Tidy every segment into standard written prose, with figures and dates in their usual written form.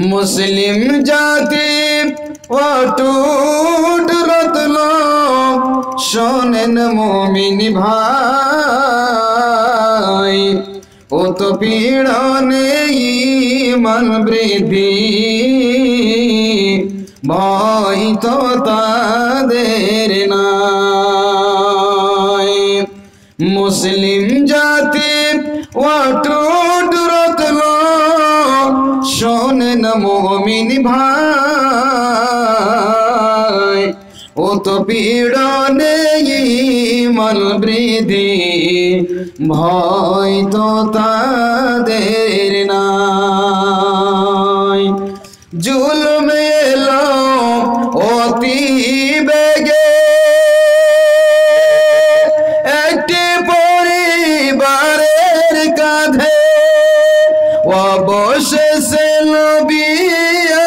মুসলিম জাতি অটুট রত্ন শোনেন মুমিন ভাই, উৎপীড়নে ঈমান বৃদ্ধি ভয় তো তাদের নাই। মুসলিম জাতি অটুট রত্ন শোনেন মুমিন ভাই, উৎপীড়নে ঈমান বৃদ্ধি ভয় তো তাদের নাই। জুলুম এলো অতি বেগে একটি পরিবারের কাঁধে, অবশেষে নবী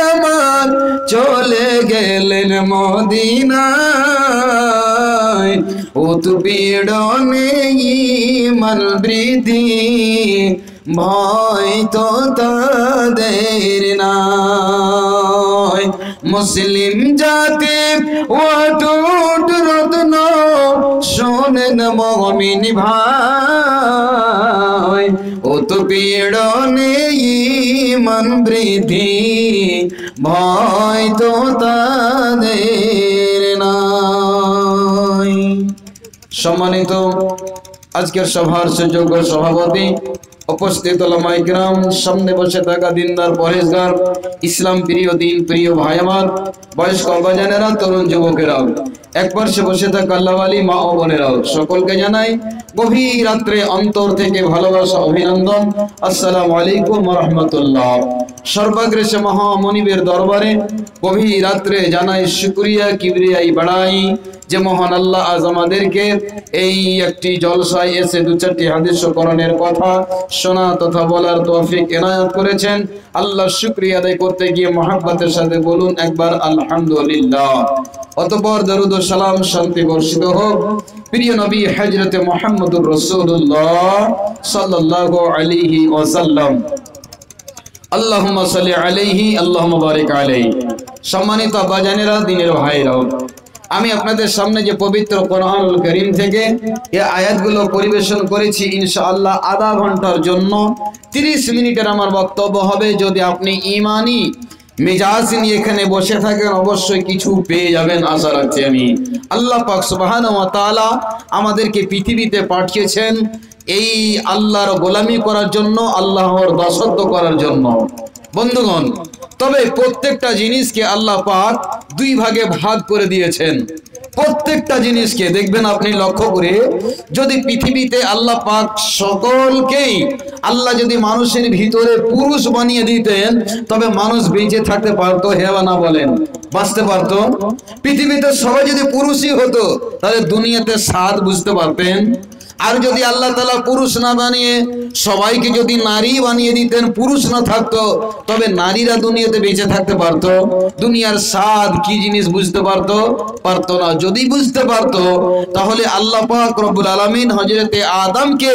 আমার চলে গেলেন মদিনায়, উৎপীড়নে ঈমান বৃদ্ধি ভয় তো তাদের নাই। মুসলিম জাতি অটুট রত্ন শোনেন মুমিন ভাই, উৎপীড়নে ঈমান বৃদ্ধি ভয় তো তাদের নাই। সম্মানিত আজকের সভার সুযোগ্য সভাপতি, উপস্থিত ওলামায়ে কিরাম, সামনে বসে থাকা দিনদার পরেশগার, ইসলাম প্রিয় দিন প্রিয় ভাই আমার, বয়স্ক আব্বাজানেরা, তরুণ যুবকেরা, এক পাশে বসে থাকা আল্লাহওয়ালি মা ও বোনেরাও, সকলকে জানাই গভীর রাত্রে অন্তর থেকে ভালোবাসা অভিনন্দন। আসসালামু আলাইকুম ওয়া রাহমাতুল্লাহ। সর্বাগ্রে মহামনিবের দরবারে গভীর রাত্রে জানাই শুকরিয়া কিবরিয়াই বাড়াই যে মহান আল্লাহ আজ আমাদেরকে এই একটি জলসায় এসে দু চারটি হাদিস কোরআনের কথা শোনা তথা বলার তৌফিক এনায়েত করেছেন। আল্লাহর শুকরিয়া আদায় করতে গিয়ে মহব্বতের সাথে বলুন একবার আলহামদুলিল্লাহ। অতঃপর দরুদ ও সালাম শান্তি বর্ষিত হোক প্রিয় নবী হযরতে মুহাম্মদুর রাসূলুল্লাহ সাল্লাল্লাহু আলাইহি ওয়াসাল্লাম। আল্লাহুম্মা সাল্লি আলাইহি আল্লাহুম্মা বারিক আলাইহি। সম্মানিত আব্বাজানেরা, দিনের ভাইরাও, আমি আপনাদের সামনে যে পবিত্র কোরআনুল কারীম থেকে এই আয়াতগুলো পরিবেশন করেছি, ইনশাআল্লাহ আধা ঘন্টার জন্য 30 মিনিটের আমার বক্তব্য হবে। যদি আপনি ঈমানি মেজাজ নিয়ে এখানে বসে থাকেন অবশ্যই কিছু পেয়ে যাবেন আশা রাখছি আমি। আল্লাহ পাক সুবহানাহু ওয়া তাআলা আমাদেরকে পৃথিবীতে পাঠিয়েছেন এই আল্লাহর গোলামি করার জন্য, আল্লাহর দাসত্ব করার জন্য। বন্ধুগণ, তবে প্রত্যেকটা জিনিসকে আল্লাহ পাক দুই ভাগে ভাগ করে দিয়েছেন। প্রত্যেকটা জিনিসকে দেখবেন আপনি লক্ষ্য করে, যদি পৃথিবীতে আল্লাহ পাক সকলকেই আল্লাহ যদি মানুষের ভিতরে পুরুষ বানিয়ে দিতেন তবে মানুষ বেঁচে থাকতে পারতো? হে না বলেন, বাঁচতে পারতো? পৃথিবীতে সবাই যদি পুরুষই হতো তাহলে দুনিয়াতে স্বাদ বুঝতে পারতেন। আর যদি আল্লাহ তাআলা পুরুষ না বানিয়ে সবাইকে যদি নারী বানিয়ে দিতেন, পুরুষ না থাকতো, তবে নারীরা দুনিয়াতে বেঁচে থাকতে পারতো? দুনিয়ার স্বাদ কি জিনিস বুঝতে পারতো? পারতো না। যদি বুঝতে পারতো তাহলে আল্লাহ পাক রব্বুল আলামিন হযরতে আদমকে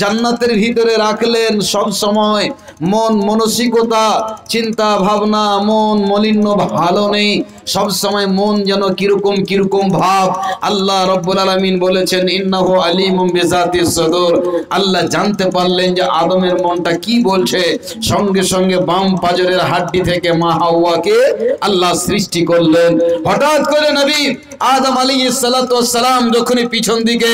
জান্নাতের ভিতরে রাখলেন। সব সময় মন মানসিকতা, চিন্তা ভাবনা, মন মলিন্য ভালো নেই, সব সময় মন যেন কিরকম কিরকম ভাব। আল্লাহ রব্বুল আলামিন বলেছেন ইন্নাহু আলিমুম বিযাতিস সুদূর। আল্লাহ জানতে পারলেন যে আদমের মনটা কি বলছে। সঙ্গে সঙ্গে বাম পাজরের হাড্ডি থেকে মা হাওয়াকে আল্লাহ সৃষ্টি করলেন। হঠাৎ করে নবী আদম আলাইহিস সালাতু ওয়াস সালাম যখনই পিছন দিকে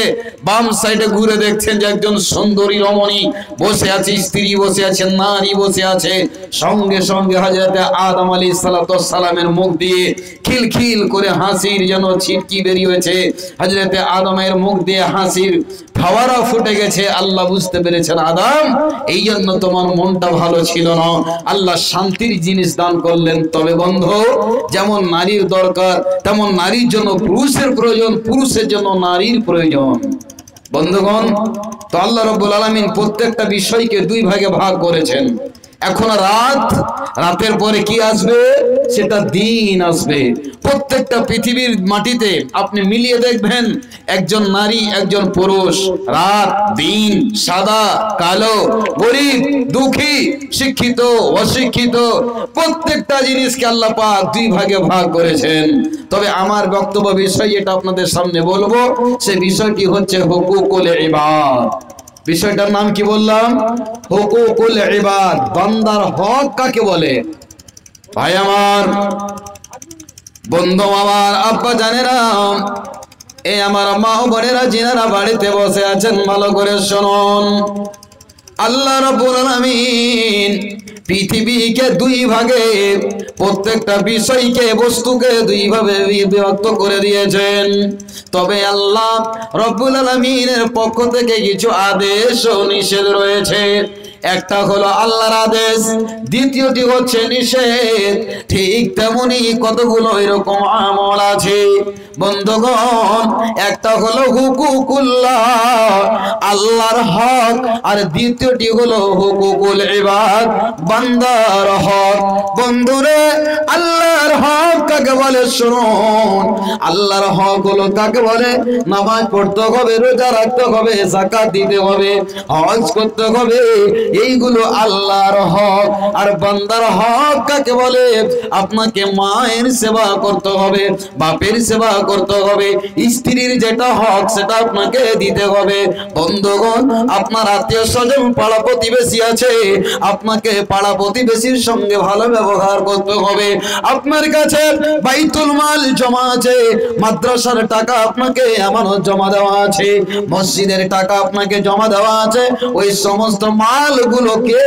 বাম সাইডে ঘুরে দেখছেন যে একজন সুন্দরী রমণী বসে আছে, স্ত্রী বসে আছে, নারী বসে আছে, সঙ্গে সঙ্গে হযরতে আদম আলাইহিস সালাতু ওয়াস সালামের মুখ দিয়ে খিলখিল করে হাসির যেন ছিটকি বেরিয়ে হয়েছে। হযরতে আদমের মুখ দিয়ে হাসির ফাওয়ারা ফুটে গেছে। আল্লাহ বুঝতে পেরেছেন আদম, এই জন্য তোমার মনটা ভালো ছিল না। আল্লাহ শান্তির জিনিস দান করলেন। তবে বন্ধু, যেমন নারীর দরকার তেমন নারীর জন্য পুরুষের প্রয়োজন, পুরুষের জন্য নারীর প্রয়োজন। বন্ধুগণ, তো আল্লাহ রাব্বুল আলামিন প্রত্যেকটা বিষয়কে দুই ভাগে ভাগ করেছেন। এখন রাত, রাতের পরে কি আসবে? সেটা দিন আসবে। প্রত্যেকটা পৃথিবীর মাটিতে আপনি মিলিয়ে দেখবেন, একজন নারী একজন পুরুষ, রাত দিন, সাদা কালো, গরিব দুঃখী, শিক্ষিত অশিক্ষিত, প্রত্যেকটা জিনিসকে আল্লাহ পাক দুই ভাগে ভাগ করেছেন। তবে আমার বক্তব্য বিষয় এটা আপনাদের সামনে বলবো, সেই বিষয়টি হচ্ছে হুকুকুল ইবাদ। বিষয়টার নাম কি বললাম? হুকুকুল ইবাদ। বান্দার হক কাকে বলে? ভাই আমার, বন্ধু আমার, আব্বা জানেরা, এই আমার মা ও বোনেরা যিনারা বাড়িতে বসে আছেন, ভালো করে শুনুন। আল্লাহ রাব্বুল আলামিন পৃথিবীকে দুই ভাগে, প্রত্যেকটা বিষয়কে বস্তুকে দুই ভাবে বিভক্ত করে দিয়েছেন। তবে আল্লাহ রাব্বুল আলামিনের পক্ষ থেকে কিছু আদেশ ও নিষেধ রয়েছে। একটা হলো আল্লাহর আদেশ, দ্বিতীয়টি হচ্ছে নিষেধ। ঠিক তেমনি কতগুলো এরকম আমল আছে বন্ধুগণ। একটা হলো হুকুকুল্লাহ, আল্লাহর হক, আর দ্বিতীয়টি হলো হুকুকুল ইবাদ, বান্দার হক। বন্ধুরে, আল্লাহর হক কাকে বলে শুনুন। আল্লাহর হক হলো কাকে বলে? নামাজ পড়তে হবে, রোজা রাখতে হবে, যাকাত দিতে হবে, হজ করতে হবে, এইগুলো আল্লাহর হক। আর বান্দার হক কাকে বলে? আপনাকে মায়ের সেবা করতে হবে, বাপের সেবা করতে হবে, স্ত্রীর যেটা হক সেটা আপনাকে দিতে হবে। বন্ধুগণ, আপনার আত্মীয় স্বজন পাড়া প্রতিবেশী আছে, আপনাকে পাড়া প্রতিবেশীর সঙ্গে ভালো ব্যবহার করতে হবে। আপনার কাছে বাইতুল মাল জমা আছে, মাদ্রাসার টাকা আপনাকে আমানত জমা দেওয়া আছে, মসজিদের টাকা আপনাকে জমা দেওয়া আছে, ওই সমস্ত মালগুলোকে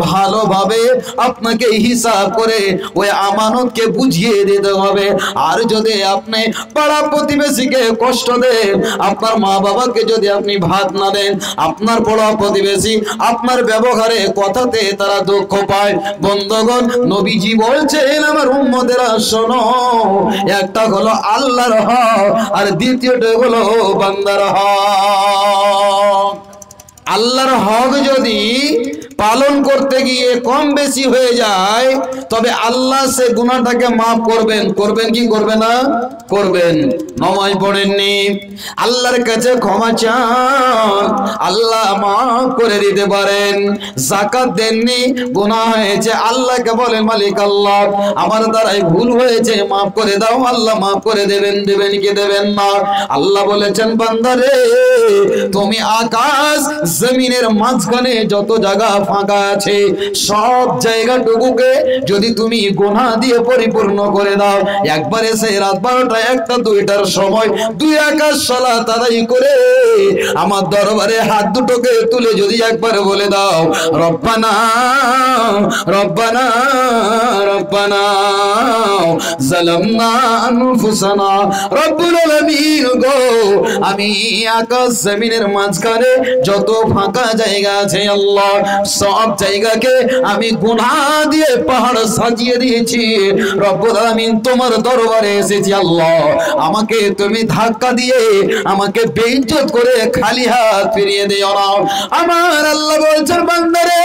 ভালোভাবে আপনাকে হিসাব করে ওই আমানতকে বুঝিয়ে দিতে হবে। আর যদি আপনি পাড়া প্রতিবেশীকে কষ্ট দেন, আপনার মা বাবাকে যদি আপনি ভাত না দেন, আপনার পাড়া প্রতিবেশী আপনার ব্যবহারে কথাতে তারা দুঃখ পায়। বন্ধুগণ, নবীজি বলছেন আমার উম্মতেরা শোনো, একটা হলো আল্লাহর হক আর দ্বিতীয়টা হলো বান্দার হক। আল্লাহর হক যদি পালন করতে গিয়ে কম বেশি হয়ে যায়, তবে আল্লাহ সে গুনাহটাকে মাফ করবেন। করবেন কি করবে না? করবেন। নামাজ পড়েননি, আল্লাহর কাছে ক্ষমা চান, আল্লাহ মাফ করে দিতে পারেন। যাকাত দেননি, গুনাহ হয়েছে, আল্লাহকে বলেন মালিক আল্লাহ আমার দ্বারাই ভুল হয়েছে, মাফ করে দাও, আল্লাহ মাফ করে দেবেন। দেবেন কি দেবেন না? আল্লাহ বলেছেন বান্দারে, তুমি আকাশ জমিনের মাঝখানে যত জায়গা ফাঁকা আছে সব জায়গাটুকুকে যদি তুমি গুনাহ দিয়ে পরিপূর্ণ করে দাও, একবারে সেই রাত 12টা 1টা 2টার সময় 2 রাকাত সালাত আদায় করে আমার দরবারে হাত দুটোকে তুলে যদি একবার বলে দাও, রব্বানা রব্বানা রব্বানা যালামনা আনফুসানা, রব্বুল আলামিন গো, আমি আকাশ জমিনের মাঝখানে যত ফাঁকা জায়গা আছে আল্লাহ, সব জায়গাকে আমি গুনাহ দিয়ে পাহাড় সাজিয়ে দিয়েছি। রব্বুল আলামিন তোমার দরবারে এসেছি আল্লাহ, আমাকে তুমি ধাক্কা দিয়ে আমাকে বেইজ্জত করে খালি হাত ফিরিয়ে দিও না। আমার আল্লাহ বলছেন বান্দারে,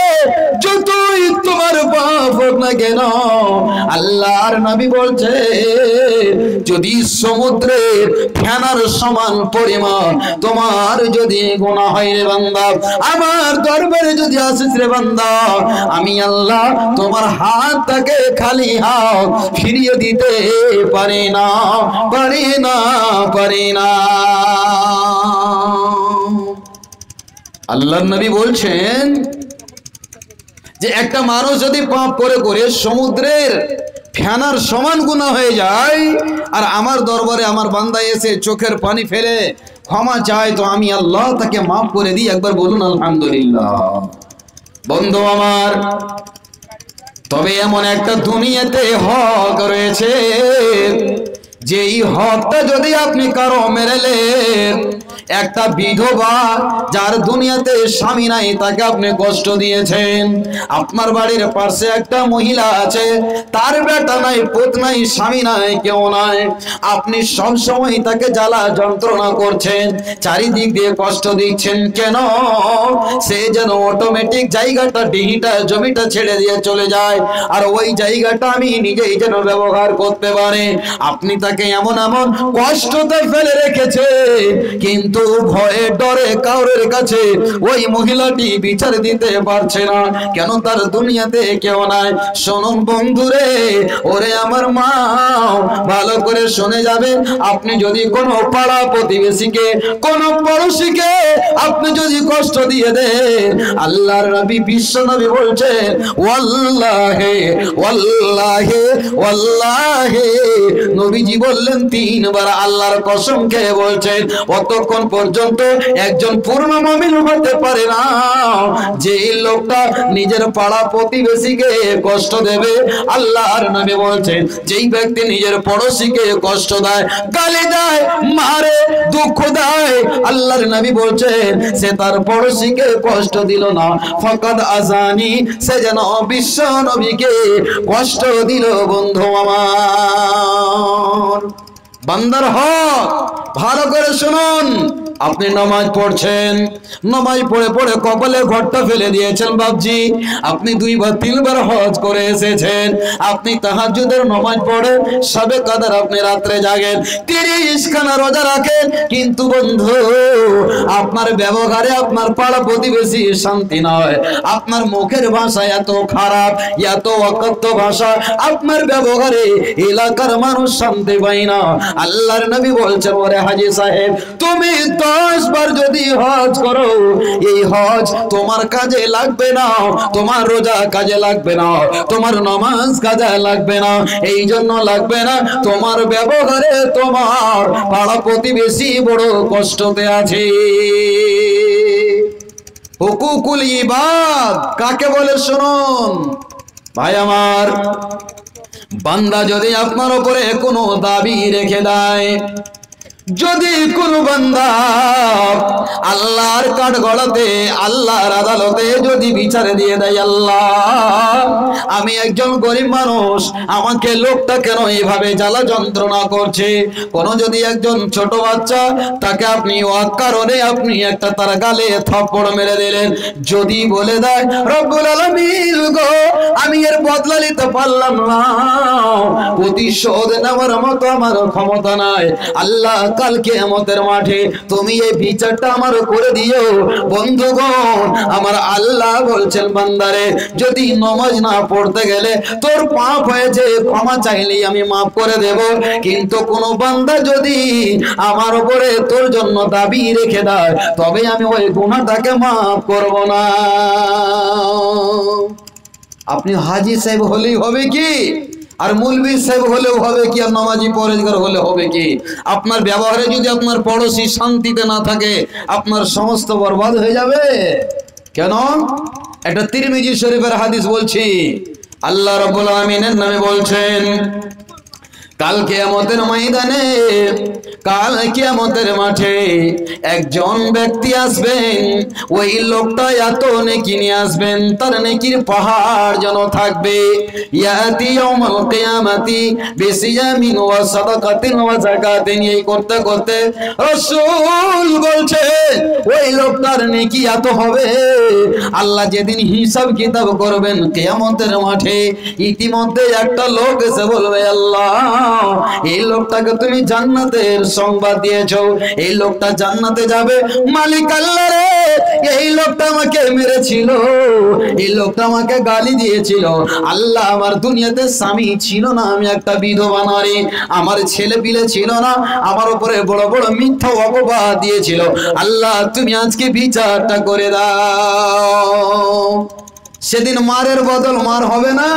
যতই তোমার পাপ হোক না কেন, আল্লাহর নবী বলছে যদি সমুদ্রের ফেনার সমান পরিমাণ তোমার যদি গুনাহ হয় রে বান্দা, আমার দরবারে যদি আসিস রে বান্দা, আমি আল্লাহ তোমার হাতটাকে খালি হাত ফিরিয়ে দিতে পারি না, পারি না, পারি না। আল্লাহর নবী বলছেন যে একটা মানুষ যদি পাপ করে করে সমুদ্রের ফেনার সমান গুনাহ হয়ে যায়, আর আমার দরবারে আমার বান্দা এসে চোখের পানি ফেলে ক্ষমা চায়, তো আমি আল্লাহ তাকে মাফ করে দিই। একবার বলুন আলহামদুলিল্লাহ। বন্ধু আমার, তবে এমন একটা দুনিয়াতে হক রয়েছে, যেই হকটা যদি আপনি কারো মেরেলেন, একটা বিধবা যার দুনিয়াতে স্বামী নাই তাকে আপনি কষ্ট দিয়েছেন। আপনার বাড়ির পাশে একটা মহিলা আছে, তার বেটা নাই, পুত নাই, স্বামী নাই, কেউ নাই, আপনি সব সময় তাকে জ্বালা যন্ত্রণা করছেন, চারিদিক দিয়ে কষ্ট দিচ্ছেন। কেন? সে যেন অটোমেটিক জায়গাটা, ডিহিটা, জমিটা ছেড়ে দিয়ে চলে যায়, আর ওই জায়গাটা আমি নিজেই যেন ব্যবহার করতে পারে। আপনি তাকে এমন এমন কষ্টতে ফেলে রেখেছে, কিন্তু ভয়ে ডরে কাউরের কাছে ওই মহিলাটি বিচার দিতে পারছে না। কেন? তার দুনিয়াতে কেউ নাই। শুনুন বন্ধুরে, ওরে আমার মা, ভালো করে শুনে যাবেন। আপনি যদি কোনো পাড়া প্রতিবেশীকে, কোনো পড়োশীকে আপনি যদি কষ্ট দিয়ে দেন, আল্লাহর নবী, বিশ্ব নবী বলছেন, ওয়াল্লাহে ওয়াল্লাহে ওয়াল্লাহে, নবীজি বললেন 3 বার, আল্লাহর কসম খেয়ে বলছেন, অতক্ষণ পর্যন্ত একজন পূর্ণ মুমিন হতে পারে না যে লোকটা নিজের পাড়া প্রতিবেশীকে কষ্ট দেবে। আল্লাহর নবী বলছেন, যেই ব্যক্তি নিজের পড়োশীকে কষ্ট দেয়, গালি দেয়, মারে, দুঃখ দেয়, আল্লাহর নবী বলছেন সে তার পড়োশীকে কষ্ট দিল না, ফাকাদ আযানি, সে যেন বিশ্ব নবীকে কষ্ট দিল। বন্ধু আমার, বান্দার হক ভালো করে শুনুন। আপনি নামাজ পড়ছেন, নামাজ পড়ে পড়ে কপালে ঘরটা ফেলে দিয়েছেন বাপজি। আপনি 2 বার 3 বার হজ করে এসেছেন, আপনি তাহাজ্জুদের নামাজ পড়েন, সবে কাদার আপনি রাত্রে জাগেন, 30 খানা রোজা রাখেন, কিন্তু বন্ধু আপনার ব্যবহারে আপনার পাড়া প্রতিবেশী শান্তি নয়। আপনার মুখের ভাষা এত খারাপ, এত অকথ্য ভাষা, আপনার ব্যবহারে এলাকার মানুষ শান্তি পায় না। আল্লাহর নবী বলছেন, ওরে হাজী সাহেব, তুমি 10 বার যদি হজ করো, এই হজ তোমার কাজে লাগবে না, তোমার রোজা কাজে লাগবে না, তোমার নামাজ কাজে লাগবে না। এই জন্য লাগবে না, তোমার ব্যবহারে তোমার পাড়া প্রতিবেশী বড় কষ্টতে আছে। হুকুকুল ইবাদ কাকে বলে শুনুন ভাই আমার। বান্দা যদি আপনার উপরে কোনো দাবি রেখে দেয়, যদি কোন বান্দা আল্লাহর কাঠগড়াতে, আল্লাহর আদালতে যদি বিচার দিয়ে দেয়, আল্লাহ আমি একজন গরিব মানুষ, আমাকে লোকটা কেন এইভাবে জ্বালা যন্ত্রণা করছে। কোন যদি একজন ছোট বাচ্চা, তাকে আপনি অকারণে আপনি একটা তার গালে থাপ্পড় মেরে দিলেন, যদি বলে দেয়, রব্বুল আলামিন গো, আমি এর বদলা নিতে পারলাম না, প্রতিশোধ নেওয়ার মতো আমার ক্ষমতা নাই, আল্লাহ কাল কিয়ামতের মাঠে তুমি এই বিচারটা আমার করে দিও। বন্ধুগণ আমার, আল্লাহ বলছেন, বান্দারে যদি নামাজ না পড়তে গেলে তোর পাপ হয়েছে, ক্ষমা চাইলেই আমি মাফ করে দেব, কিন্তু কোন বান্দা যদি আমার উপরে তোর জন্য দাবি রেখে দেয়, তবে আমি ওই গুনাহটাকে মাফ করব না। আপনি হাজী সাহেব হলেই হবে কি, আর মৌলভী সাহেব হলেও হবে কি, আর নামাজি পরেজগার হলে হবে কি? আপনার ব্যবহারে যদি আপনার পড়োশী শান্তিতে না থাকে, আপনার সমস্ত বরবাদ হয়ে যাবে। কেন? এটা তিরমিজি শরীফের হাদিস বলছি। আল্লাহ রাব্বুল আমিনের নামে বলছেন, কাল কিয়ামতের ময়দানে, কাল কিয়ামতের মাঠে একজন ব্যক্তি আসবেন, ওই লোকটা এত নেকি নিয়ে আসবেন, তার নেকির পাহাড় যেন থাকবে। ইয়াতি ইয়াউমাল কিয়ামাতি বিসিয়ামিন ওয়া সাদাকাতিন ওয়া যাকাতিন, এই করতে করতে রাসূল বলছেন ওই লোকটার নেকি এত হবে, আল্লাহ যেদিন হিসাব কিতাব করবেন কিয়ামতের মাঠে, ইতিমধ্যে একটা লোক এসে বলবে, আল্লাহ এই লোকটাকে তুমি জান্নাতের সংবাদ দিয়েছো, এই লোকটা জান্নাতে যাবে। মালিক আল্লাহ রে, এই লোকটা আমাকে মেরেছিল, এই লোকটা আমাকে গালি দিয়েছিল, আল্লাহ আমার দুনিয়াতে স্বামী ছিল না, আমি একটা বিধবা নারী, আমার ছেলে পিলে ছিল না, আমার উপরে বড় বড় মিথ্যা অপবাদ দিয়েছিল, আল্লাহ তুমি আজকে বিচারটা করে দাও। সেদিন মারের বদল মার হবে না,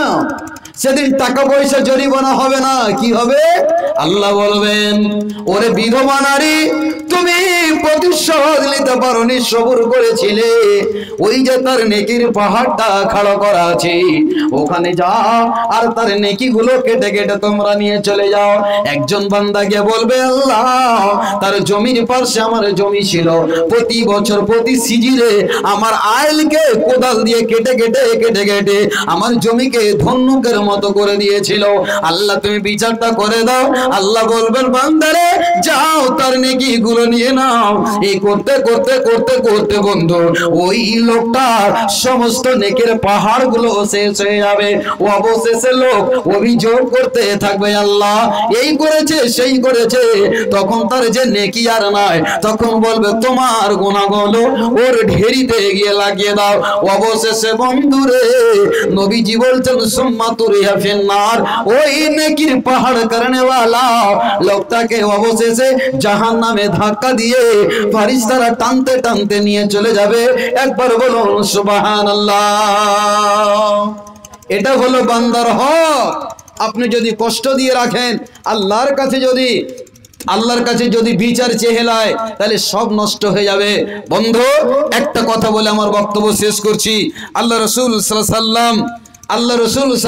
সেদিন টাকা পয়সা জরিমানা হবে না, কি হবে? আল্লাহ বলবেন, ওরে বিধবা নারী, তুমি প্রতিশোধ নিতে পারোনি, সবর করেছিলে, ওই যে তার নেকির পাহাড়টা খাড়া করা আছে, ওখানে যাও আর তার নেকি গুলো কেটে কেটে তোমরা নিয়ে চলে যাও। একজন বান্দাকে বলবে, আল্লাহ তার জমির পাশে আমার জমি ছিল, প্রতি বছর প্রতি সিজনে আমার আইলকে কোদাল দিয়ে কেটে কেটে কেটে কেটে আমার জমিকে ধন্যকের মতো করে দিয়েছিল, আল্লাহ তুমি বিচারটা করে দাও। আল্লাহ বলবেন, বান্দারে যাও তার নেকি গুলো নিয়ে নাও। এই করতে করতে করতে করতে বন্ধু, ওই লোকটার সমস্ত নেকির পাহাড় গুলো শেষ হয়ে যাবে। ও অবশেষে লোক অভিযোগ করতে থাকবে, আল্লাহ এই করেছে সেই করেছে। তখন তার যে নেকি আর নাই, তখন বলবে, তোমার গুনাহগুলো ওর ঢেরিতে গিয়ে লাগিয়ে দাও। অবশেষে বন্ধুরে নবীজি বলছেন, সুম্মা তুরিহা ফিন্নার, ওই নেকির পাহাড় করনে ওয়ালা লোকটাকে অবশেষে জাহান্নামে ধাক্কা দিয়ে ফেরেশতারা টানতে টানতে নিয়ে চলে যাবে। একবার বলুন সুবহানাল্লাহ। এটা হলো বান্দার হক। আপনি যদি কষ্ট দিয়ে রাখেন, আল্লাহর কাছে যদি বিচার চেহেলায়, তাহলে সব নষ্ট হয়ে যাবে। বন্ধু, একটা কথা বলে আমার বক্তব্য শেষ করছি। আল্লাহ রাসূল সাল্লাল্লাহু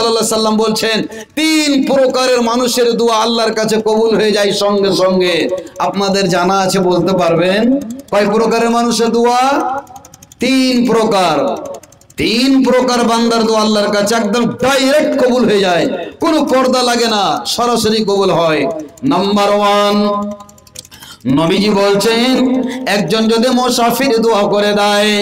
আলাইহি সাল্লাম বলছেন, 3 প্রকারের মানুষের দোয়া আল্লাহর কাছে কবুল হয়ে যায় সঙ্গে সঙ্গে। আপনাদের জানা আছে, বলতে পারবেন কয় প্রকারের মানুষের দোয়া? 3 প্রকার। 3 প্রকার বান্দার দোয়া আল্লাহর কাছে একদম ডাইরেক্ট কবুল হয়ে যায়, কোনো পর্দা লাগে না, সরাসরি কবুল হয়। নাম্বার 1, নবীজি বলছেন, একজন যদি মুসাফির দোয়া করে দেয়,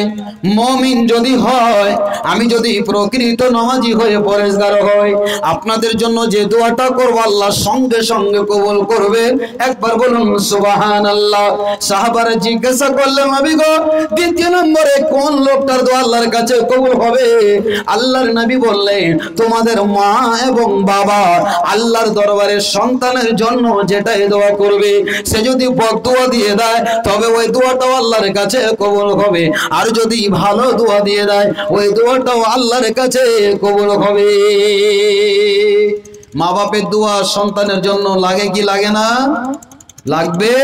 মুমিন যদি হয়, আমি যদি প্রকৃত নামাজি হয়ে পরেশগার হই, আপনাদের জন্য যে দোয়াটা করব আল্লাহ সঙ্গে সঙ্গে কবুল করবে। একবার বলুন সুবহানাল্লাহ। সাহাবারা জিজ্ঞাসা করলেন, নবী গো, দ্বিতীয় নম্বরে কোন লোকটার দোয়া আল্লাহর কাছে কবুল হবে? আল্লাহর নবী বললেন, তোমাদের মা এবং বাবা আল্লাহর দরবারে সন্তানের জন্য যেটাই দোয়া করবে, সে যদি দোয়া দিয়ে দেয়, তবে ওই দোয়াটাও আল্লাহর কাছে কবুল হবে। আর যদি ভালো দোয়া দিয়ে দেয়, ওই দোয়াটাও আল্লাহর কাছে কবুল হবে। মা বাপের দোয়া সন্তানের জন্য লাগে কি লাগে না? লাগবে।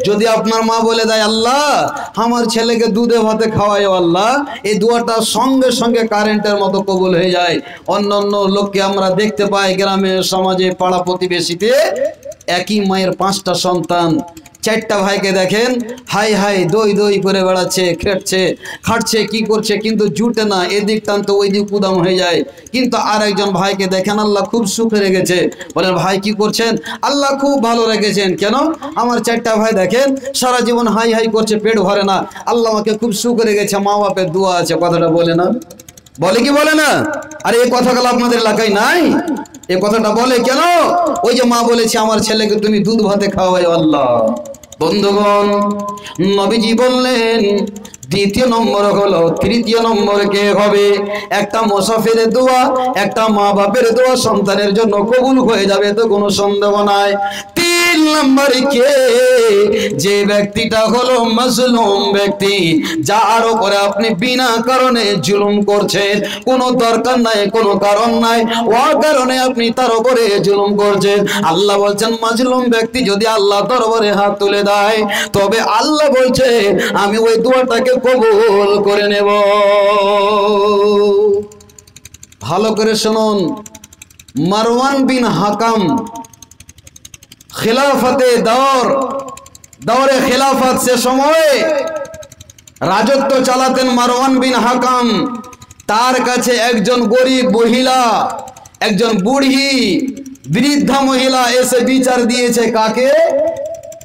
যদি আপনার মা বলে দেয়, আল্লাহ আমার ছেলেকে দুধে ভাতে খাওয়ায় আল্লাহ, এই দোয়াটা সঙ্গে সঙ্গে কারেন্টের মতো কবুল হয়ে যায়। অন্যান্য লোককে আমরা দেখতে পাই গ্রামে, সমাজে, পাড়া প্রতিবেশীতে, একই মায়ের 5টা সন্তান, 4টা ভাইকে দেখেন হাই হাই দই দই করে বেড়াচ্ছে, খাটছে কি করছে, কিন্তু জুটে না, এদিক টানতো ওই দিক উদাম হয়ে যায়। কিন্তু আর একজন ভাইকে দেখেন আল্লাহ খুব সুখে রেখেছে, বলেন ভাই কি করছেন? আল্লাহ খুব ভালো রেখেছেন। কেন? আমার 4টা ভাই দেখেন সারা জীবন হাই হাই করছে, পেট ভরে না, আল্লাহ আমাকে খুব সুখে রেখেছে, মা বাপের দোয়া আছে। কথাটা বলে না? বলে কি বলে না? আরে এই কথাগুলো আপনাদের এলাকায় নাই? এই কথাটা বলে কেন? ওই যে মা বলেছে, আমার ছেলেকে তুমি দুধ ভাতে খাওয়াই আল্লাহ। বন্ধুগণ, নবীজি বললেন, দ্বিতীয় নম্বর হলো, তৃতীয় নম্বর কে হবে? একটা মুসাফিরের দোয়া, একটা মা বাপের দোয়া সন্তানের জন্য কবুল হয়ে যাবে, তো কোনো সন্দেহ নাই। 3 নম্বর কে? যে ব্যক্তিটা হলো মাজলুম ব্যক্তি, যার উপরে আপনি বিনা কারণে জুলুম করছেন, কোনো দরকার নাই, কোনো কারণ নাই, ও কারণে আপনি তার উপরে জুলুম করছেন। আল্লাহ বলছেন, মাজলুম ব্যক্তি যদি আল্লাহ দরবারে হাত তুলে দেয়, তবে আল্লাহ বলছে আমি ওই দোয়াটাকে কবুল করে নেব। ভালো করে শুনুন, মারওয়ান বিন হাকাম খেলাফতে দৌরে খেলাফত, সে সময়ে রাজত্ব চালাতেন মারওয়ান বিন হাকাম। তার কাছে একজন গরিব মহিলা, একজন বুড়ি বৃদ্ধা মহিলা এসে বিচার দিয়েছে। কাকে?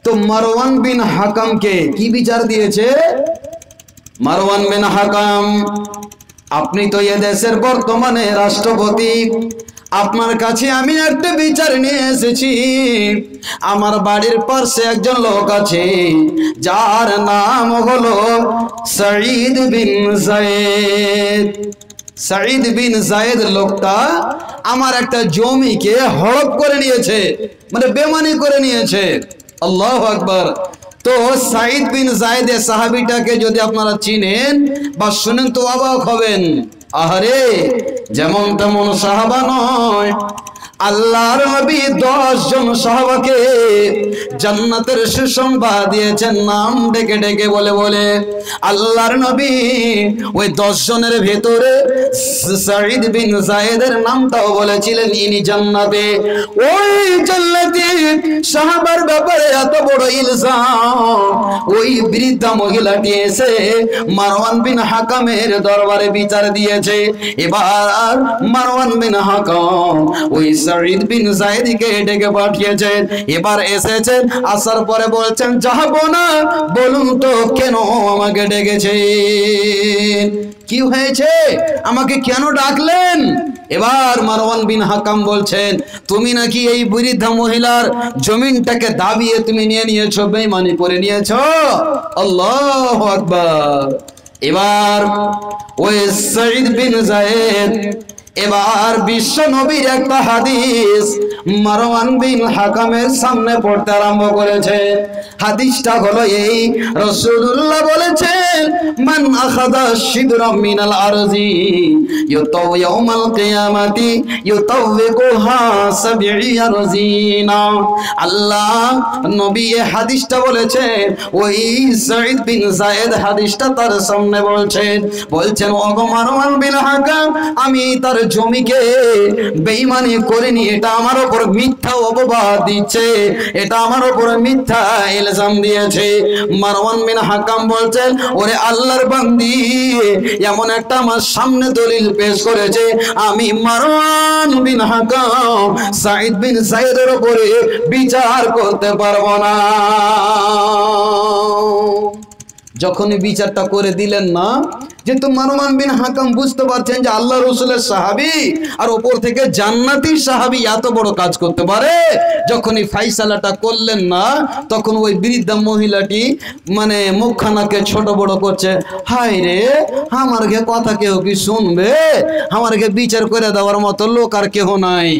তো মারওয়ান বিন হাকামকে। কি বিচার দিয়েছে? মারওয়ান বিন হাকাম, আপনি তো এ দেশের বর্তমানে রাষ্ট্রপতি, আপনার কাছে আমি একটা বিচার নিয়ে এসেছি। আমার বাড়ির পাশে একজন লোক আছে, যার নাম হলো সাঈদ বিন যায়েদ। সাঈদ বিন যায়েদ লোকটা আমার একটা জমিকে হড়প করে নিয়েছে, মানে বেমানি করে নিয়েছে। আল্লাহু আকবার। তো সাঈদ বিন যায়েদ সাহাবীটাকে যদি আপনারা চিনেন বা শুনেন তো অবাক হবেন। আহারে যেমন তেমন সাহাবা নয়, আল্লাহর নবী 10 জন সাহাবাকে জান্নাতের সুসংবাদ দিয়েছেন নাম ডেকে ডেকে বলে বলে। আল্লাহর নবী ওই 10 জনের ভেতরে সাঈদ বিন যায়েদের নামটাও বলেছিলেন ইনি জান্নাতে। ওই জান্নাতি সাহাবার ব্যাপারে এত বড় ইলজাম, ওই বৃদ্ধা মহিলাটি এসে মারওয়ান বিন হাকামের দরবারে বিচার দিয়েছে। এবার মারওয়ান বিন হাকাম ওই সাঈদ বিন যায়েদকে ডেকে পাঠিয়েছেন। এবার এসেছেন, আসার পরে বলছেন যাবো না, বলুন তো কেন আমাকে ডেকেছেন, কি হয়েছে, আমাকে কেন ডাকলেন? এবার মারওয়ান বিন হাকাম বলছেন তুমি নাকি এই বৃদ্ধা মহিলার জমিনটাকে দাবিয়ে তুমি নিয়ে নিয়েছো, বেঈমানি করে নিয়েছো। আল্লাহু আকবার। এবার ওই সাঈদ বিন যায়েদ এবার বিশ্ব নবীর একটা হাদিস মারওয়ান বিন হাকামের সামনে পড়তে আরম্ভ করেছে। হাদিসটা হলো এই, রাসূলুল্লাহ বলেছেন মান আখাযা শিবরাম মিনাল আরজি ইউতাউ ইয়াউমাল কিয়ামাতি ইউতাওবিকুহা সাবঈয়া রাজিনা। আল্লাহ নবী এই হাদিসটা বলেছেন, ওই সাঈদ বিন যায়েদ হাদিসটা তার সামনে বলছেন ওগো মারওয়ান বিন হাকাম, আমি তার জমিকে বেঈমানি করিনি, এটা আমার উপর মিথ্যা অপবাদ দিচ্ছে, এটা আমার উপর মিথ্যা ইলজাম দিয়েছে। মারওয়ান বিন হাকাম বলছেন ওরে আল্লাহর বান্দি, এমন একটা আমার সামনে দলিল পেশ করেছে, আমি মারওয়ান বিন হাকাম সাঈদ বিন যায়েদের উপরে বিচার করতে পারবো না। যখনই বিচারটা করে দিলেন না, যেহেতু মারওয়ান বিন হাকাম বুঝতে পারছেন যে আল্লাহ রাসূলের সাহাবী আর উপর থেকে জান্নাতি সাহাবী এত বড় কাজ করতে পারে, যখনই ফাইসালাটা করলেন না, তখন ওই বৃদ্ধা মহিলাটি মানে মুখখানাকে ছোট বড় করছে, হায় রে আমার কে কথা কেউ কি শুনবে, আমার কে বিচার করে দেওয়ার মতো লোক আর কেহ নাই,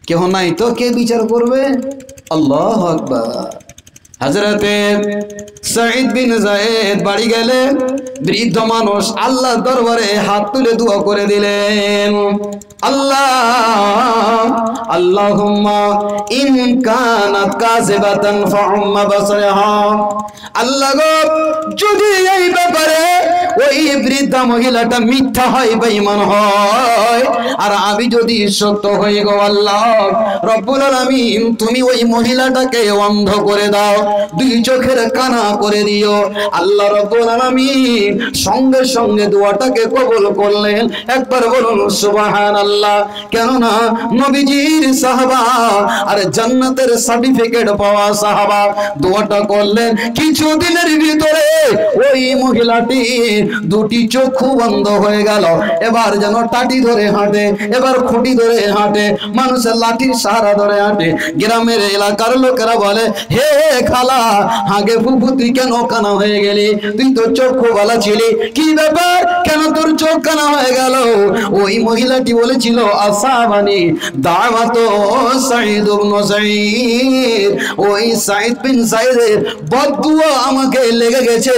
কেহ নাই তো কে বিচার করবে। আল্লাহু আকবার। হযরতে সাঈদ বিন যায়েদ বাড়ি গেলেন, বৃদ্ধ মানুষ আল্লাহর দরবারে হাত তুলে দোয়া করে দিলেন, আল্লাহ আল্লাহুম্মা ইন কানাত কাযিবাতান ফাউম্মা বাসরিহা। আল্লাহ গো, যদি এই ব্যাপারে ওই বৃদ্ধা মহিলাটা মিথ্যা হয়, বেঈমান হয়, আর আমি যদি সত্য হই গো আল্লাহ রব্বুল আলামিন, তুমি ওই মহিলাটাকে অন্ধ করে দাও, 2 চোখের কানা করে দিও। আল্লাহ রব্বুল আলামিন সঙ্গে সঙ্গে দোয়াটাকে কবুল করলেন। একবার বলুন সুবহানাল্লাহ। কেননা নবীজির সাহাবা আর জান্নাতের সার্টিফিকেট পাওয়া সাহাবা দোয়াটা করলেন, কিছুদিনের ভিতরে ওই মহিলাটি 2টি চক্ষু বন্ধ হয়ে গেল। এবার যেন টাটি ধরে হাঁটে, এবার খুঁটি ধরে হাঁটে, মানুষের লাঠির সাহারা ধরে হাঁটে। গ্রামের এলাকার লোকেরা বলে, হে খালা, আগে ফুফু তুই কেন কানা হয়ে গেলি, তুই তো চক্ষু বালা ছিলি, কি ব্যাপার, কেন তোর চোখ কানা হয়ে গেল? ওই মহিলাটি বলেছিল আসাবানি দাওয়াত সাঈদ ইবনে যায়েদ, ওই সাঈদ বিন যায়েদের বদদুয়া আমাকে লেগে গেছে,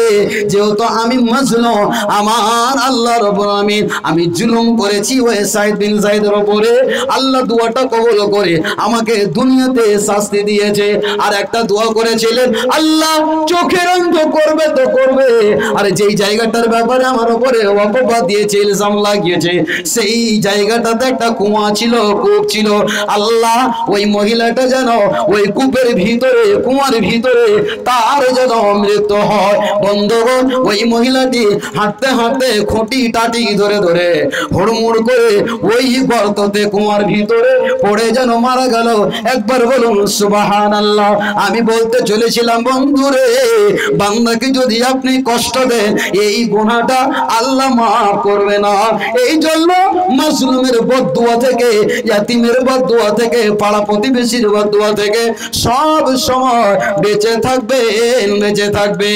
যেহেতু আমি মাজলুম, আমার আল্লাহ রাব্বুল আলামিন আমি জুলুম করেছি ওই সাঈদ বিন যায়েদের উপরে, আল্লাহ দোয়াটা কবুল করে আমাকে দুনিয়াতে শাস্তি দিয়েছে। আর একটা দোয়া করেছিলেন, আল্লাহ চোখের অন্ধ করবে তো করবে, আর যেই জায়গাটার ব্যাপারে আমার উপরে অপবাদ দিয়েছে, ইলজাম লাগিয়েছে, সেই জায়গাটাতে একটা কুয়া ছিল, কূপ ছিল, আল্লাহ ওই মহিলাটা যেন ওই কূপের ভিতরে, কুয়ার ভিতরে তার যেন মৃত্যু হয়। বন্ধুগণ, ওই মহিলাটি হাঁটতে হাঁটতে খুঁটি টাটি ধরে ধরে হুড়মুড় করে ওই গর্ততে কুয়ার ভিতরে পড়ে যেন মারা গেল। একবার বলুন সুবহানাল্লাহ। আমি বলতে চলেছিলাম বন্ধুরে, বান্দাকে যদি আপনি কষ্ট দেন, এই গুনাহটা আল্লাহ মাফ করবে না। এই জন্য মাজলুমের বদদুয়া থেকে, ইয়াতিমের বদদুয়া থেকে, পাড়া প্রতিবেশীর বদদুয়া থেকে সব সময় বেঁচে থাকবেন, বেঁচে থাকবেন।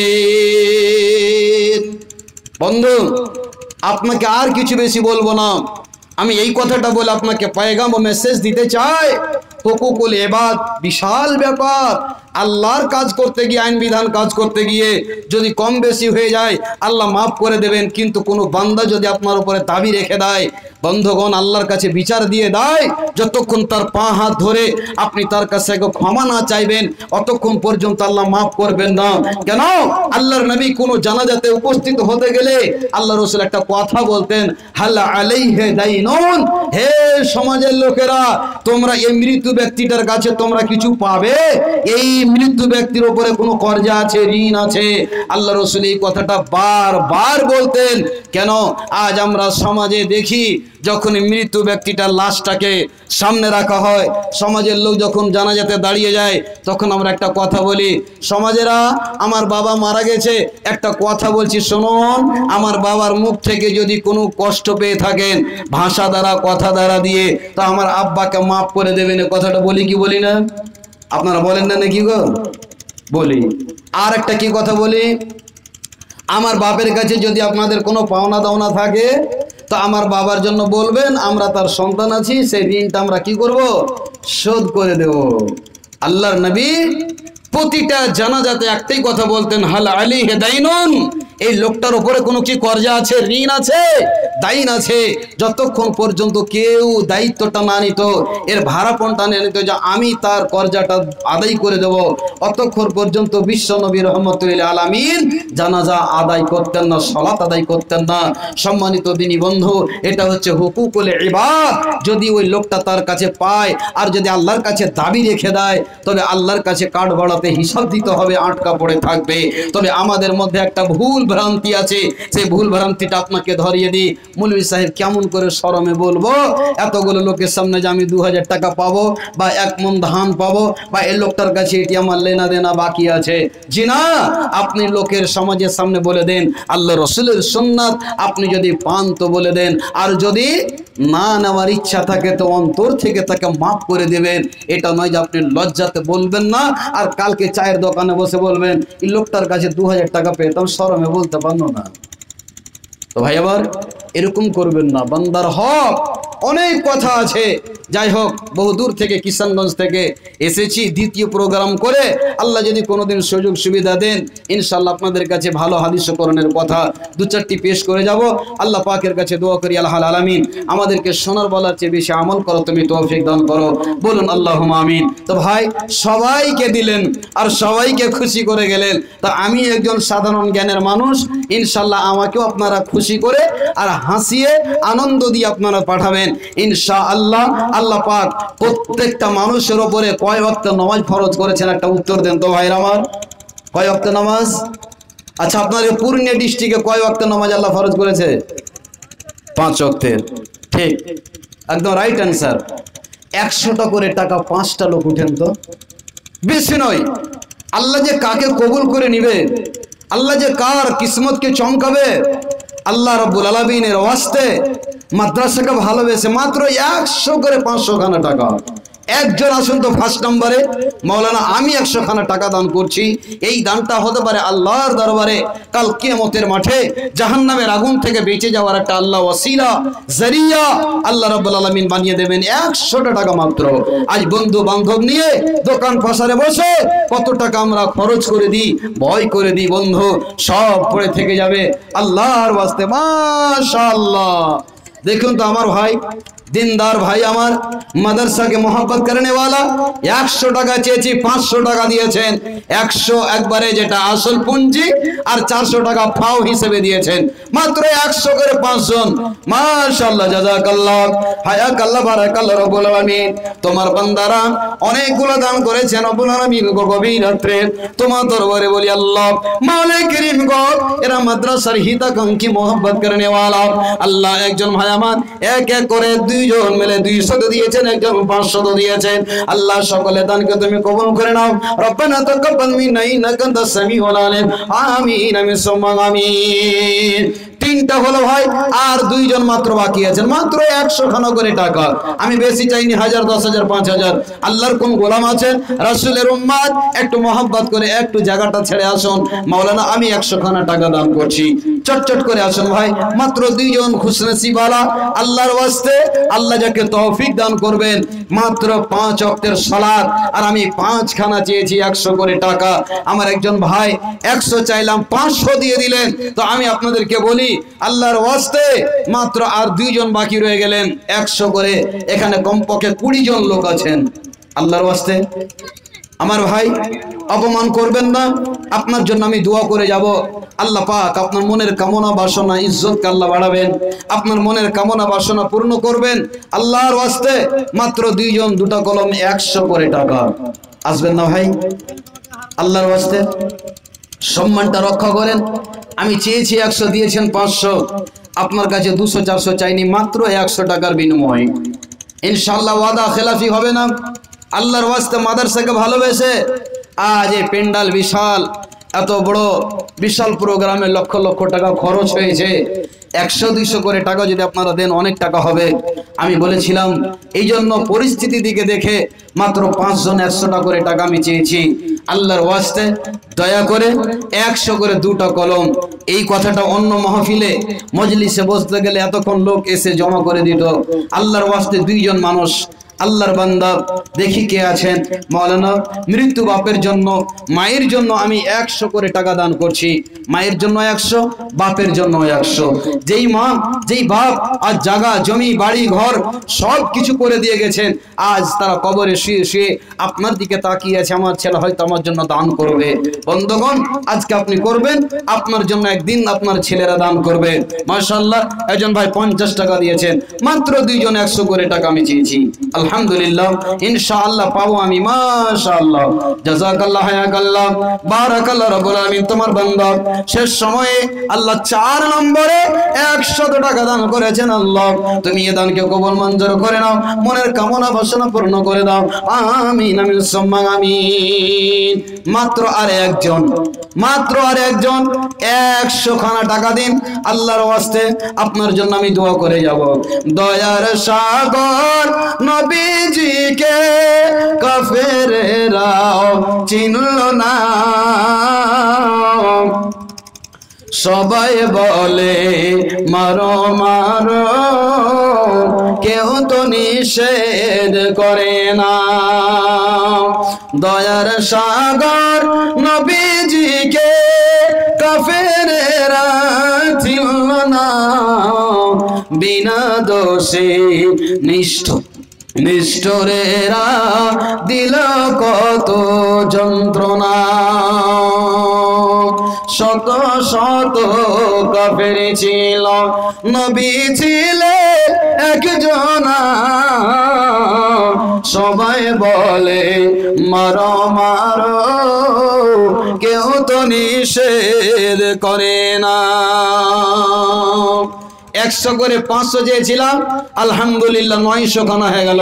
বন্ধু, আপনাকে আর কিছু বেশি বলবো না, আমি এই কথাটা বলে আপনাকে পয়গাম ও মেসেজ দিতে চাই, হুকুকুল ইবাদ বিশাল ব্যাপার। আল্লাহর কাজ করতে গিয়ে, আইন বিধান কাজ করতে গিয়ে যদি কম বেশি হয়ে যায় আল্লাহ মাফ করে দেবেন, কিন্তু কোনো বান্দা যদি আপনার উপরে দাবি রেখে দেয়, বন্ধুগণ, আল্লাহর কাছে বিচার দিয়ে দেয়, যতক্ষণ তার পা হাত ধরে আপনি তার কাছে ক্ষমা না চাইবেন অতক্ষণ পর্যন্ত আল্লাহ মাফ করবেন না। কেন? আল্লাহর নবী কোনো জানাজাতে উপস্থিত হতে গেলে আল্লাহ রাসূল একটা কথা বলতেন, হাল আলাইহি দাইনুন, হে সমাজের লোকেরা, তোমরা এই মৃত্যু ব্যক্তিটার কাছে তোমরা কিছু পাবে? এই মৃত্যু ব্যক্তির উপরে কোনো কর্জা আছে, ঋণ আছে? আল্লাহ রাসূল এই কথাটা বারবার বলতেন। কেন? আজ আমরা সমাজে দেখি যখন মৃত্যু ব্যক্তিটার লাশটাকে সামনে রাখা হয়, সমাজের লোক যখন জানাজাতে দাঁড়িয়ে যায়, তখন আমরা একটা কথা বলি, সমাজেরা আমার বাবা মারা গেছে, একটা কথা বলছি শুনুন, আমার বাবার মুখ থেকে যদি কোনো কষ্ট পেয়ে থাকেন ভাষা দ্বারা, কথা দ্বারা দিয়ে, তো আমার আব্বাকে মাফ করে দেবেন। এ কথাটা বলি কি বলি না? আপনারা বলেন না নাকি গো? বলি। আর একটা কি কথা বলি, আমার বাপের কাছে যদি আপনাদের কোনো পাওনা দাওনা থাকে তো আমার বাবার জন্য বলবেন, আমরা তার সন্তান আছি, সেই ঋণটা আমরা কি করব? শোধ করে দেব। আল্লাহর নবী প্রতিটা জানাজাতে একটাই কথা বলতেন, হাল আলাইহি দাইনুন, এই লোকটার উপরে কোনো কি কর্জা আছে, ঋণ আছে, দাইন আছে? যতক্ষণ পর্যন্ত কেউ দায়িত্বটা না নিত, এর ভাড়াপণটা না নিত যে আমি তার কর্জাটা আদায় করে দেব, অতক্ষণ পর্যন্ত বিশ্ব নবী রহমতুল আলামিন জানাজা আদায় করতেন না, সালাত আদায় করতেন না। সম্মানিত দিনী বন্ধু, এটা হচ্ছে হুকুকুল ইবাদ। যদি ওই লোকটা তার কাছে পায় আর যদি আল্লাহর কাছে দাবি রেখে দেয়, তবে আল্লাহর কাছে কাঠ বাড়াতে হিসাব দিতে হবে, আটকা পড়ে থাকবে। তবে আমাদের মধ্যে একটা ভুল ভ্রান্তি আছে, সেই ভুল ভ্রান্তিটা আপনাকে ধরিয়ে দিই। মৌলভী সাহেব, কেমন করে শরমে বলবো এতগুলো লোকের সামনে যে আমি 2000 টাকা পাবো বা 1 মণ ধান পাবো, বা এই লোকটার কাছে এটি আমার লেনা দেনা বাকি আছে? জি না, আপনি লোকের সমাজের সামনে বলে দেন, আল্লাহ রসুলের সুন্নাত, আপনি যদি পান তো বলে দেন, আর যদি না নেওয়ার ইচ্ছা থাকে তো অন্তর থেকে তাকে মাফ করে দেবেন। এটা নয় যে আপনি লজ্জাতে বলবেন না আর কালকে চায়ের দোকানে বসে বলবেন এই লোকটার কাছে 2000 টাকা পেতাম, শরমে বলতে পারলো না। তো ভাই আবার এরকম করবেন না। বান্দার হক অনেক কথা আছে। যাই হোক, বহু দূর থেকে কিষানগঞ্জ থেকে এসেছি দ্বিতীয় প্রোগ্রাম করে। আল্লাহ যদি কোনোদিন সুযোগ সুবিধা দেন, ইনশাআল্লাহ আপনাদের কাছে ভালো হাদিস করণের কথা 2-4টি পেশ করে যাব। আল্লাহ পাকের কাছে দোয়া করি, আল্লাহ আলামিন আমাদেরকে শোনার বলার চেয়ে বেশি আমল করো, তুমি তৌফিক দান করো, বলুন আল্লাহুম্মা আমিন। তো ভাই, সবাইকে দিলেন আর সবাইকে খুশি করে গেলেন। তা আমি একজন সাধারণ জ্ঞানের মানুষ, ইনশাআল্লাহ আমাকেও আপনারা খুশি করে আর হাসিয়ে আনন্দ দিয়ে আপনারা পাঠাবেন ইনশাআল্লাহ। আল্লাহ পাক প্রত্যেকটা মানুষের উপরে কয় ওয়াক্ত নামাজ ফরজ করেছেন, একটা উত্তর দেন তো ভাইরা আমার। কয় ওয়াক্ত নামাজ? আচ্ছা, আপনার পূর্ণিয়া ডিস্ট্রিক্টে কয় ওয়াক্ত নামাজ আল্লাহ ফরজ করেছে? 5 ওয়াক্তের। ঠিক, একদম রাইট অ্যান্সার। 100টা করে টাকা 5টা লোক উঠেন তো, বেশি নয়। আল্লাহ যে কাকে কবুল করে নিবে, আল্লাহ যে কার কিসমতকে চমকাবে, আল্লাহ রাব্বুল আলামিনের ওয়াস্তে মাদ্রাসাকে ভালোবেসে মাত্র 100 করে 500 খানা টাকা। একজন আসুন তো ফার্স্ট নম্বরে, মাওলানা আমি 100 খানা টাকা দান করছি। এই দানটা হতে পারে আল্লাহর দরবারে কাল কিয়ামতের মাঠে জাহান্নামের আগুন থেকে বেঁচে যাওয়ার একটা আল্লাহ ওয়াসিলা, জারিয়া আল্লাহ রাব্বুল আলামিন বানিয়ে দেবেন। 100টা টাকা মাত্র। আজ বন্ধু বান্ধব নিয়ে দোকান পাশারে বসে কত টাকা আমরা খরচ করে দিই, ভয় করে দিই বন্ধু, সব পড়ে থেকে যাবে আল্লাহর ওয়াস্তে। মাশাআল্লাহ, দেখুন তো আমার ভাই, দিনদার ভাই আমার, মাদ্রাসাকে মোহাব্বত করনে वाला, 100 টাকা চেয়েছি 500 টাকা দিয়েছেন। 100 একবারে যেটা আসল পুঁজি, আর 400 টাকা ফাও হিসেবে দিয়েছেন। মাত্র 100 করে 5 জন। মাশাআল্লাহ, জাযাকাল্লাহ, হায়াকাল্লাহ, বারাকাল্লাহ রব্বুল আলামিন। তোমার বান্দারা অনেকগুলো দান করেছেন রব্বুল আলামিন। গভীর রাত্রে তোমার দরবারে বলি আল্লাহ মাওলা করিম গো, এরা মাদ্রাসার হিতাকাঙ্ক্ষী মোহাব্বত করনে वाला আল্লাহ, একজন ভাই আমার এক এক করে 2 জন মিলে 200 দিয়েছেন, একজন 500 দিয়েছেন। আল্লাহ সকলে দানকে তুমি কবুল করে নাও। রব্বানা তাকাব্বাল মিন্না ইন্নাকা আনতাস সামিউল আলিম। আমিন আমিন সুম্মা আমিন। 3টা হলো ভাই, আর 2 জন মাত্র বাকি আছেন। মাত্র 100 খানা করে টাকা। আমি বেশি চাইনি, 1000, 10,000, 5,000। আল্লাহর কোন গোলাম আছেন, রাসূলের উম্মত, একটু মোহাব্বত করে একটু জায়গাটা ছেড়ে আসুন। মাওলানা আমি 100 খানা টাকা দান করছি, চটচট করে আসুন ভাই। মাত্র 2 জন খুশনসিব वाला, আল্লাহর ওয়াস্তে আল্লাহ যাকে তৌফিক দান করবেন মাত্র 5 ওয়াক্তের সালাত, আর আমি 5 খানা চেয়েছি 100 করে টাকা। আমার একজন ভাই 100 চাইলাম 500 দিয়ে দিলেন। তো আমি আপনাদেরকে বলি আল্লাহর ওয়াস্তে মাত্র আর 2 জন বাকি রয়ে গেলেন 100 করে। এখানে কমপক্ষে 20 জন লোক আছেন। আল্লাহর ওয়াস্তে আমার ভাই অপমান করবেন না, আপনার জন্য আমি দোয়া করে যাব। আল্লাহ পাক আপনার মনের কামনা বাসনা ইজ্জতকে আল্লাহ বাড়াবেন, আপনার মনের কামনা বাসনা পূর্ণ করবেন। আল্লাহর ওয়াস্তে মাত্র 2 জন 2টা কলম 100 করে টাকা। আসবেন না ভাই? আল্লাহর ওয়াস্তে সম্মানটা রক্ষা করেন। আমি চেয়েছি 100, দিয়েছেন 500। আপনার কাছে 200 400 চাইনি, মাত্র 100 টাকার বিনিময়ে। ইনশাআল্লাহ ওয়াদা খেলাফি হবে না। আল্লাহর ওয়াস্তে মাদ্রাসাকে ভালোবেসে আজ এই পেন্ডাল বিশাল, এত বড় বিশাল প্রোগ্রামে লক্ষ লক্ষ টাকা খরচ হয়েছে। 100-200 করে টাকা যদি আপনারা দেন অনেক টাকা হবে। আমি বলেছিলাম এই জন্য পরিস্থিতি দিকে দেখে মাত্র 5 জন 100 টাকা করে টাকা আমি চেয়েছি। আল্লাহর ওয়াস্তে দয়া করে 100 করে 2টা কলম। এই কথাটা অন্য মাহফিলে মজলিসে বসতে গেলে এতক্ষণ লোক এসে জমা করে দিত। আল্লাহর ওয়াস্তে 2 জন মানুষ, আল্লাহর বান্দা, দেখি কে আছেন। মাওলানা মৃত্যু বাপের জন্য, মায়ের জন্য আমি 100 করে টাকা দান করছি। মায়ের জন্য 100, বাপের জন্য 100। যেই মা যেই বাপ আজ জায়গা জমি বাড়ি ঘর সব কিছু করে দিয়ে গেছেন, আজ তারা কবরে শুয়ে শুয়ে আপনার দিকে তাকিয়ে আছে, আমার ছেলে হয়তো আমার জন্য দান করবে। বন্ধুগণ, আজকে আপনি করবেন, আপনার জন্য একদিন আপনার ছেলেরা দান করবে। মাশাআল্লাহ, একজন ভাই 50 টাকা দিয়েছেন। মাত্র 2 জন 100 করে টাকা আমি চেয়েছি। আলহামদুলিল্লাহ, ইনশাআল্লাহ পাবো আমি। মাশাআল্লাহ, জাযাকাল্লাহ, হায়াকাল্লাহ, বারাকাল্লাহ রাব্বুল আলামিন। তোমার বান্দা শেষ সময়ে আল্লাহ 4 নম্বরে 100 টাকা দান করেছেন। আল্লাহ তুমি এই দানকে কবুল মঞ্জুর করে নাও, মনের কামনা বাসনা পূর্ণ করে দাও। আমিন, আমিন, সুম্মা আমিন। মাত্র আর একজন 100 খানা টাকা দিন। আল্লাহর ওয়াস্তে আপনার জন্য আমি দোয়া করে যাব। দয়ার সাগর নবীজিকে কাফেরেরা চিনল না, সবাই বলে মারো মারো, কেউ তো নিষেধ করে না। দয়ার সাগর নবীজিকে কাফেরেরা চিনল না, বিনা দোষে নিষ্ঠুরেরা দিল কত যন্ত্রণা। শত শত কাফের ছিল, নবী ছিলেন একজনা, সবাই বলে মারো মারো, কেউ তো নিষেধ করে না। 100 করে 500 চেয়েছিলাম, আলহামদুলিল্লাহ 900 খানা হয়ে গেল।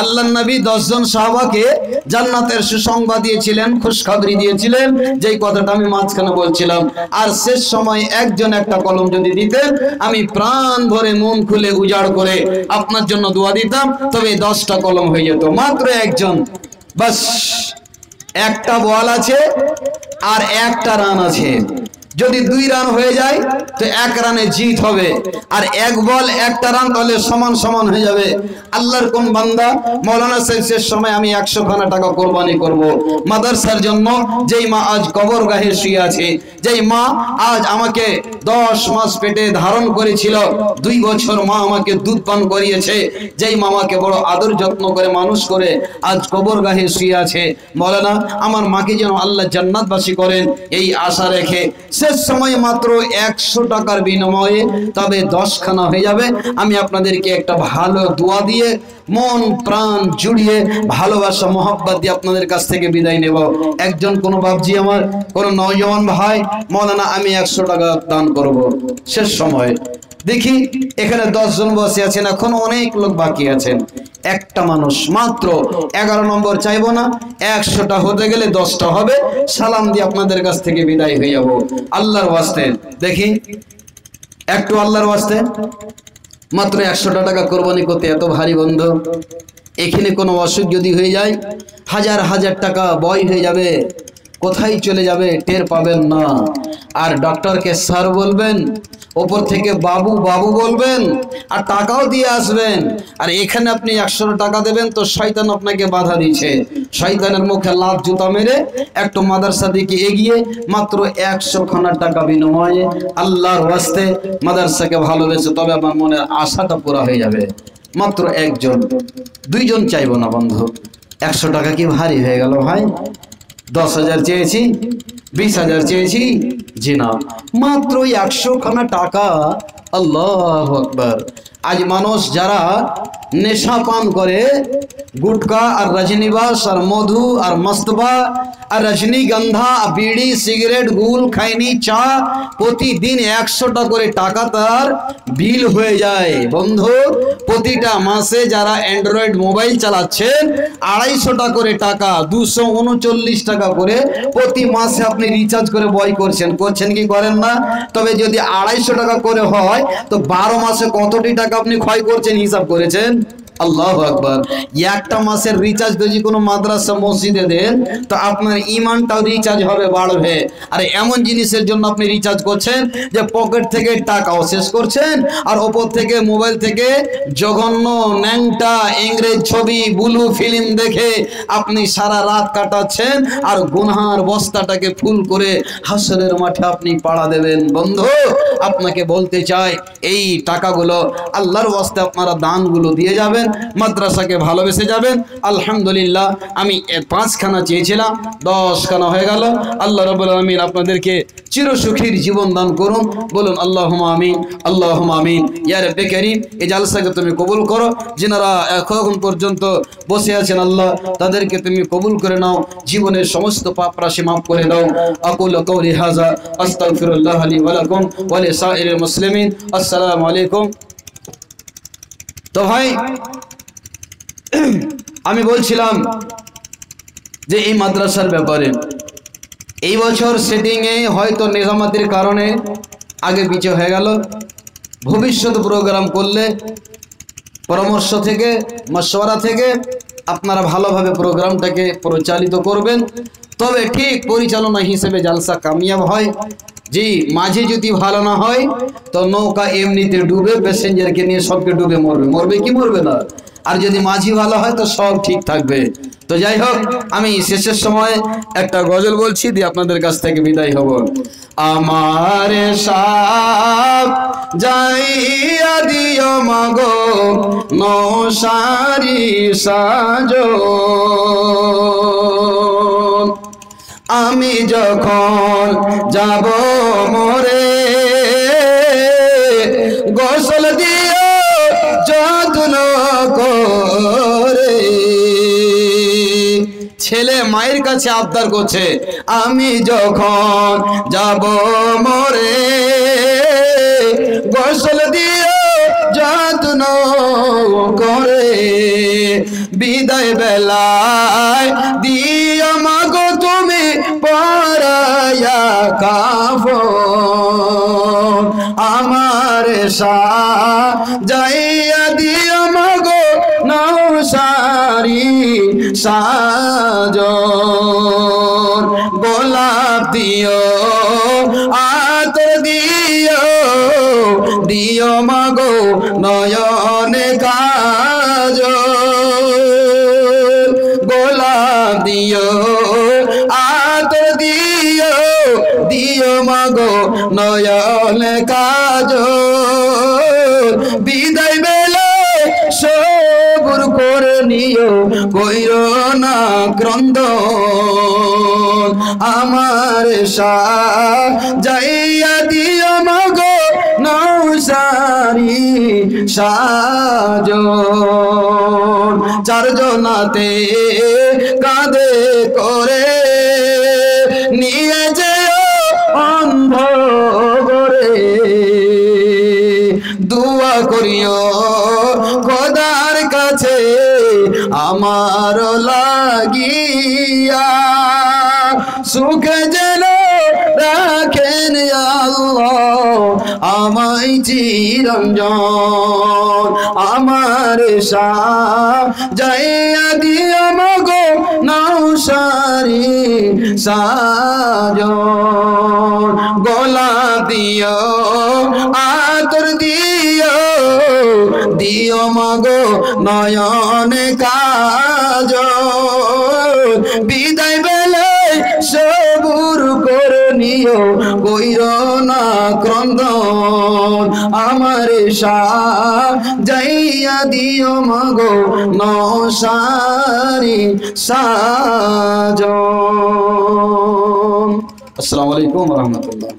আল্লাহর নবী 10 জন সাহাবাকে জান্নাতের সুসংবাদ দিয়েছিলেন, খুশখবরি দিয়েছিলেন, যেই কথাটা আমি মাঝখানে বলছিলাম। আর শেষ সময় একজন একটা কলম যদি দিতেন, আমি প্রাণ ভরে মন খুলে উজাড় করে আপনার জন্য দোয়া দিতাম, তবে 10টা কলম হয়ে যেত। মাত্র একজন, বাস একটা বল আছে আর একটা রান আছে। যদি 2 রান হয়ে যায় তো 1 রানে জিত হবে, আর 1 বল 1টা রান, তাহলে সমান সমান হয়ে যাবে। আল্লাহর কোন বান্দা মাওলানা সাহেব শেষ সময় আমি 100 খানা টাকা কোরবানি করব মাদ্রাসার জন্য। যেই মা আজ কবরগাহে শুয়ে আছে, যেই মা আজ আমাকে 10 মাস পেটে ধারণ করেছিল, 2 বছর মা আমাকে দুধ পান করিয়েছে, যেই মা আমাকে বড় আদর যত্ন করে মানুষ করে আজ কবরগাহে শুয়ে আছে। মাওলানা আমার মাকে যেন আল্লাহ জান্নাতবাসী করেন, এই আশা রেখে শেষ সময় মাত্র 100 টাকার বিনিময়ে তবে 10 খানা হয়ে যাবে। আমি আপনাদেরকে একটা ভালো দোয়া দিয়ে মন প্রাণ জুড়িয়ে ভালোবাসা মোহাব্বত দিয়ে আপনাদের কাছ থেকে বিদায় নেব। একজন কোন বাপজি আমার কোন নওজওয়ান ভাই, মাওলানা আমি 100 টাকা দান করব শেষ সময়। দেখি এখানে 10 জন বসে আছেন, এখন অনেক লোক বাকি আছেন। একটা মানুষ মাত্র 11 নম্বর চাইবো না, 100টা হতে গেলে 10টা হবে। সালাম দিয়ে আপনাদের কাছ থেকে বিদায় হয়ে যাব। আল্লাহর ওয়াস্তে দেখি একটু, আল্লাহর ওয়াস্তে মাত্র 100টা টাকা কোরবানি করতে এত ভারী বন্ধু। এখানে কোনো অসুখ যদি হয়ে যায়, হাজার হাজার টাকা বয় হয়ে যাবে। কোথায় চলে যাবে টের পাবেন না। আর ডক্টরকে স্যার বলবেন, ওপর থেকে বাবু বাবু বলবেন, আর টাকাও দিয়ে আসবেন। আর এখানে আপনি 100 টাকা দেবেন তো শয়তান আপনাকে বাধা দিচ্ছে। শয়তানের মুখে লাত জুতা মেরে একটু মাদ্রাসা দিকে এগিয়ে মাত্র 100 খানা টাকা বিনিময়ে আল্লাহর ওয়াস্তে মাদ্রাসাকে ভালোবেসে, তবে আমার মনের আশাটা পুরা হয়ে যাবে। মাত্র একজন, দুইজন চাইবো না বন্ধু। 100 টাকা কি ভারী হয়ে গেল ভাই? 10,000 চেয়েছি, 20,000 চেয়েছি, জি না, মাত্র 100 খানা টাকা। আল্লাহু আকবার। আজ মানুষ যারা নেশা পান করে, গুটকা আর রজনীবাস আর মধু আর মস্তবা আর রজনীগন্ধা, বিড়ি, সিগারেট, গুল, খাইনি, চা, প্রতিদিন 100টা করে টাকা তার বিল হয়ে যায়। বন্ধু, প্রতিটা মাসে যারা অ্যান্ড্রয়েড মোবাইল চালাচ্ছেন 250 করে টাকা, 239 টাকা করে প্রতি মাসে আপনি রিচার্জ করে বয় করছেন কি করেন না? তবে যদি 250 টাকা করে হয় তো 12 মাসে কতটি টাকা আপনি ক্ষয় করছেন হিসাব করেছেন? আল্লাহু আকবার। একটা মাসের রিচার্জ যদি কোনো মাদ্রাসা মসজিদে দেন তো আপনার ইমানটাও রিচার্জ হবে, বাড়বে। আর এমন জিনিসের জন্য আপনি রিচার্জ করছেন যে পকেট থেকে টাকাও শেষ করছেন, আর ওপর থেকে মোবাইল থেকে জঘন্য ন্যাংটা ইংরেজ ছবি, ব্লু ফিল্ম দেখে আপনি সারা রাত কাটাচ্ছেন, আর গুনহার বস্তাটাকে ফুল করে হাসরের মাঠে আপনি পাড়া দেবেন। বন্ধু, আপনাকে বলতে চাই, এই টাকাগুলো আল্লাহর ওয়াস্তে আপনারা দানগুলো দিয়ে যাবেন, মাদ্রাসাকে ভালোবেসে যাবেন। আলহামদুলিল্লাহ, আমি 5 খানা চেয়েছিলাম, 10 খানা হয়ে গেল। আল্লাহ রাব্বুল আলামিন আপনাদেরকে চিরসুখীর জীবন দান করুন। বলুন আল্লাহুম্মা আমিন, আল্লাহুম্মা আমিন। ইয়া রাব্বে কারীম, এই জালসাকে তুমি কবুল করো। যিনারা এখন পর্যন্ত বসে আছেন আল্লাহ, তাদেরকে তুমি কবুল করে নাও, জীবনের সমস্ত পাপ রাশি মাফ করে দাও। আকুলু কওলি হাযা আস্তাগফিরুল্লাহ লি ওয়া লাকুম ওয়া লিসাইরিল মুসলিমিন। আসসালামু আলাইকুম। তো ভাই, আমি বলছিলাম যে এই মাদ্রাসার ব্যাপারে এই বছর সেটিংয়ে হয়তো নিজামাতির কারণে আগে পিছে হয়ে গেল। ভবিষ্যৎ প্রোগ্রাম করলে পরামর্শ থেকে, মশওয়ারা থেকে আপনারা ভালোভাবে প্রোগ্রামটাকে পরিচালিত করবেন, তবে ঠিক পরিচালনা হিসেবে জালসা কামিয়াব হয়। জি, মাঝে যদি ভালো না হয় তো নৌকা এমনিতে ডুবে, প্যাসেঞ্জারকে নিয়ে সবকে ডুবে মরবে। মরবে কি মরবে না? আর যদি মাঝি ভালো হয় তো সব ঠিক থাকবে। তো যাই হোক, আমি শেষের সময় একটা গজল বলছি, দিয়ে আপনাদের কাছ থেকে বিদায় হব। আমার সাপ যাইয়া দিও মাগো নৌসারি সাজো, আমি যখন যাব মরে গোসল দিও যত্ন করে। ছেলে মায়ের কাছে আবদার করছে, আমি যখন যাব মরে গোসল দিও যত্ন করে। বিদায় বেলায় দিও মাগো তুমি পরায়া কাফন, আমার সাজাইয়া দিও মাগো নৌসারি সাজন। গোলাপ দিও, আতর দিও, দিও মাগো নয়নে কাজল। গোলাপ দিও, আতর দিও, দিও মাগো নয়নে কাজল। বিদায় বেলা সবুর করে নিও, কইরো না ক্রন্দন, আমার সাজাইয়া দিও মাগো নৌসারি সাজন। চারজনাতে কাঁধে করে নিয়ে যেও অন্ধ করে। দুয়া করিও খোদার কাছে আমার লাগিয়া, সুখে যেন রাখেন আল্লাহ আমায় চিরঞ্জন আমার সাজাইয়া দিও মাগো নওশারি সাজন গলা দিও আতর দিও দিও মাগো নয়নে কাজল বিদায় বেলায় সবুর করে নিও কইরো না ক্রন্দন আমার সাজাইয়া দিও মাগো নওশারি সাজন। আসসালামু আলাইকুম ওয়া রাহমাতুল্লাহ।